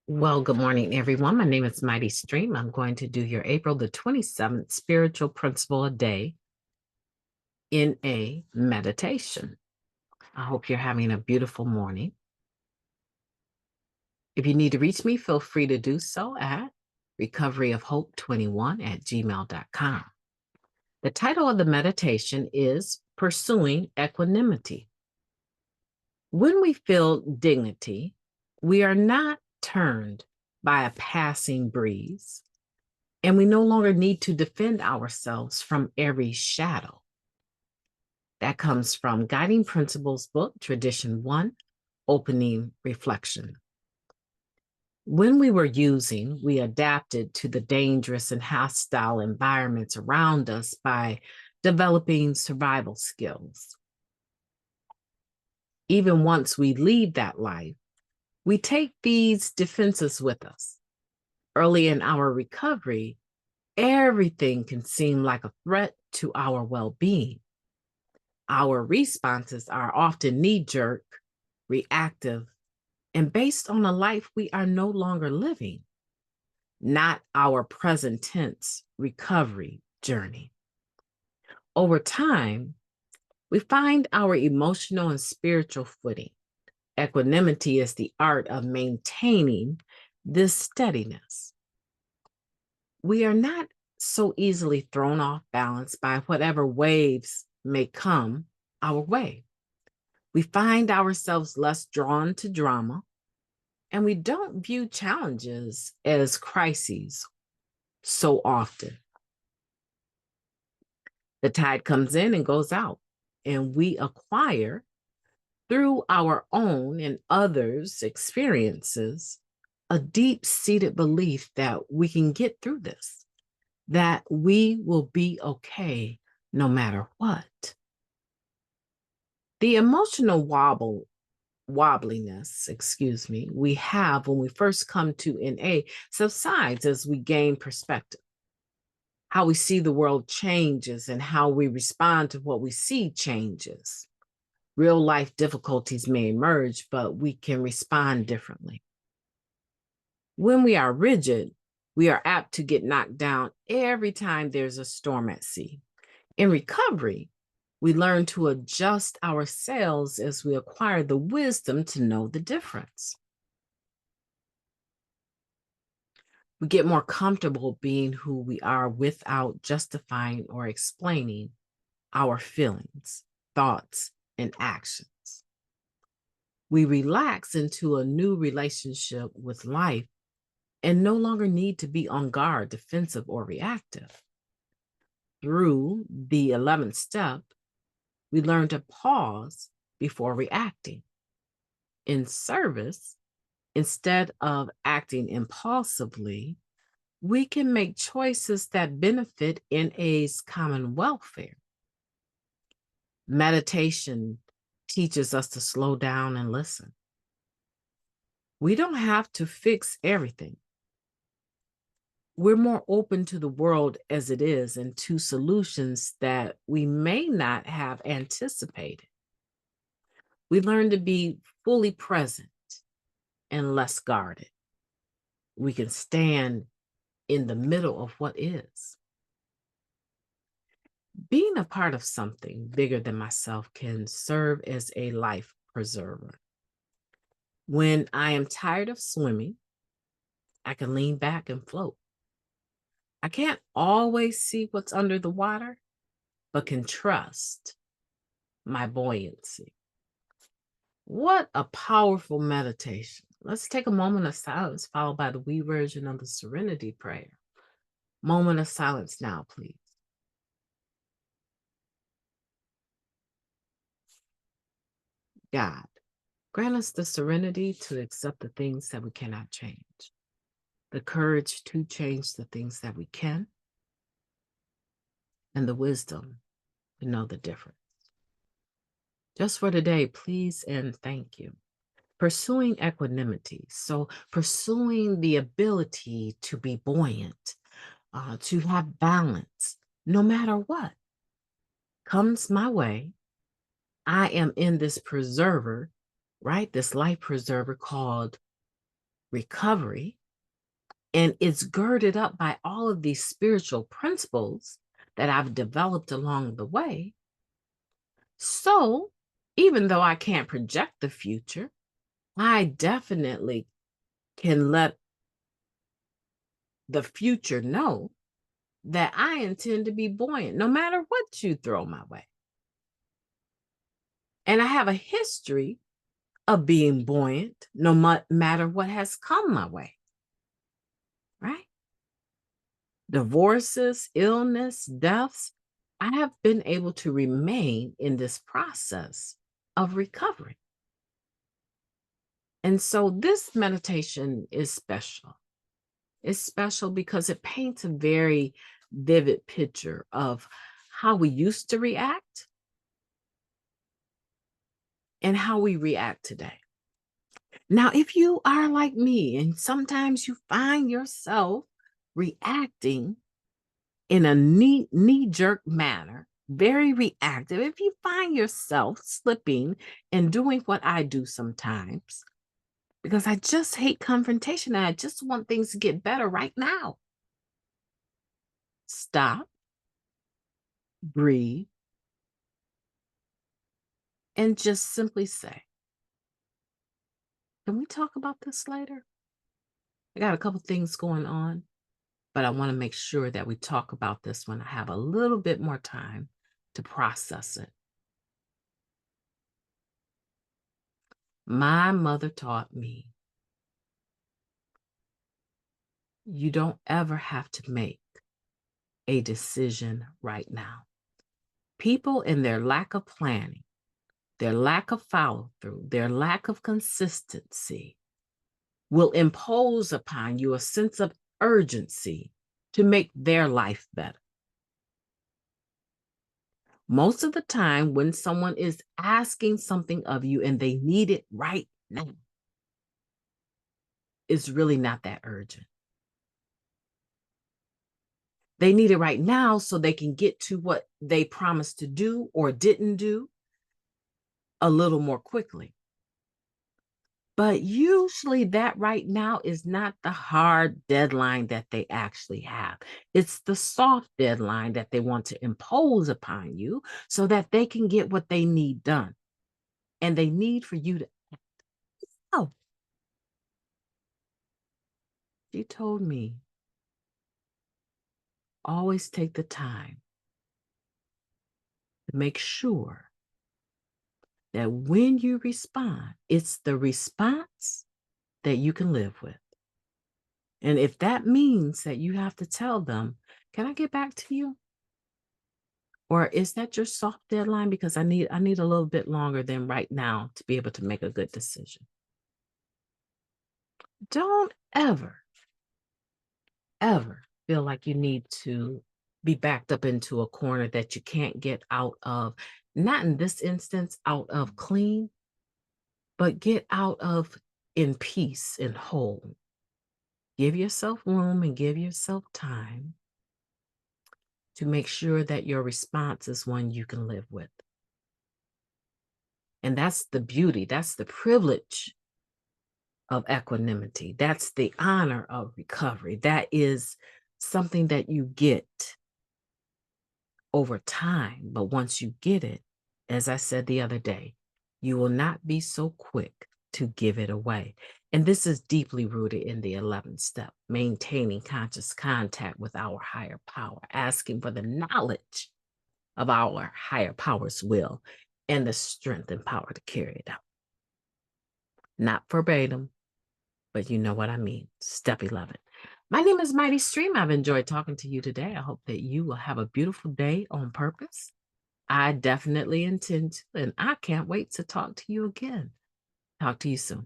Well, good morning, everyone. My name is Mighty Stream. I'm going to do your April the 27th spiritual principle a day in a meditation. I hope you're having a beautiful morning. If you need to reach me, feel free to do so at recoveryofhope21@gmail.com. The title of the meditation is Pursuing Equanimity. When we feel dignity, we are not turned by a passing breeze, and we no longer need to defend ourselves from every shadow. That comes from Guiding Principles book, Tradition 1, Opening Reflection. When we were using, we adapted to the dangerous and hostile environments around us by developing survival skills. Even once we leave that life, we take these defenses with us. Early in our recovery, everything can seem like a threat to our well-being. Our responses are often knee-jerk, reactive, and based on a life we are no longer living, not our present tense recovery journey. Over time, we find our emotional and spiritual footing. Equanimity is the art of maintaining this steadiness. We are not so easily thrown off balance by whatever waves may come our way. We find ourselves less drawn to drama, and we don't view challenges as crises so often. The tide comes in and goes out, and we acquire through our own and others' experiences a deep-seated belief that we can get through this, that we will be okay no matter what. The emotional wobbliness, we have when we first come to NA subsides as we gain perspective. How we see the world changes and how we respond to what we see changes. Real life difficulties may emerge, but we can respond differently. When we are rigid, we are apt to get knocked down every time there's a storm at sea. In recovery, we learn to adjust ourselves as we acquire the wisdom to know the difference. We get more comfortable being who we are without justifying or explaining our feelings, thoughts, and actions. We relax into a new relationship with life and no longer need to be on guard, defensive, or reactive. Through the 11th step, we learn to pause before reacting. In service, instead of acting impulsively, we can make choices that benefit NA's common welfare. Meditation teaches us to slow down and listen. We don't have to fix everything. We're more open to the world as it is and to solutions that we may not have anticipated. We learn to be fully present and less guarded. We can stand in the middle of what is. Being a part of something bigger than myself can serve as a life preserver. When I am tired of swimming, I can lean back and float. I can't always see what's under the water, but can trust my buoyancy. What a powerful meditation. Let's take a moment of silence, followed by the wee version of the Serenity Prayer. Moment of silence now, please. God, grant us the serenity to accept the things that we cannot change, the courage to change the things that we can, and the wisdom to know the difference. Just for today, please and thank you. Pursuing equanimity. So pursuing the ability to be buoyant, to have balance, no matter what comes my way. I am in this preserver, right? This life preserver called recovery, and it's girded up by all of these spiritual principles that I've developed along the way. So even though I can't project the future, I definitely can let the future know that I intend to be buoyant no matter what you throw my way. And I have a history of being buoyant no matter what has come my way, right? Divorces, illness, deaths, I have been able to remain in this process of recovery. And so this meditation is special. It's special because it paints a very vivid picture of how we used to react and how we react today. Now, if you are like me and sometimes you find yourself reacting in a knee-jerk manner, very reactive, if you find yourself slipping and doing what I do sometimes, because I just hate confrontation and I just want things to get better right now. Stop, breathe, and just simply say, can we talk about this later? I got a couple things going on, but I want to make sure that we talk about this when I have a little bit more time to process it. My mother taught me you don't ever have to make a decision right now. People, in their lack of planning, their lack of follow through, their lack of consistency, will impose upon you a sense of urgency to make their life better. Most of the time, when someone is asking something of you and they need it right now, it's really not that urgent. They need it right now so they can get to what they promised to do or didn't do a little more quickly. But usually that right now is not the hard deadline that they actually have. It's the soft deadline that they want to impose upon you so that they can get what they need done. And they need for you to act. Oh, she told me, always take the time to make sure that when you respond, it's the response that you can live with. And if that means that you have to tell them, can I get back to you? Or is that your soft deadline? Because I need a little bit longer than right now to be able to make a good decision. Don't ever, ever feel like you need to be backed up into a corner that you can't get out of. Not in this instance, out of clean, but get out of in peace and whole. Give yourself room and give yourself time to make sure that your response is one you can live with. And that's the beauty, that's the privilege of equanimity. That's the honor of recovery. That is something that you get over time. But once you get it, as I said the other day, you will not be so quick to give it away. And this is deeply rooted in the 11th step, maintaining conscious contact with our higher power, asking for the knowledge of our higher power's will and the strength and power to carry it out. Not verbatim, but you know what I mean. Step 11. My name is Mighty Stream. I've enjoyed talking to you today. I hope that you will have a beautiful day on purpose. I definitely intend to, and I can't wait to talk to you again. Talk to you soon.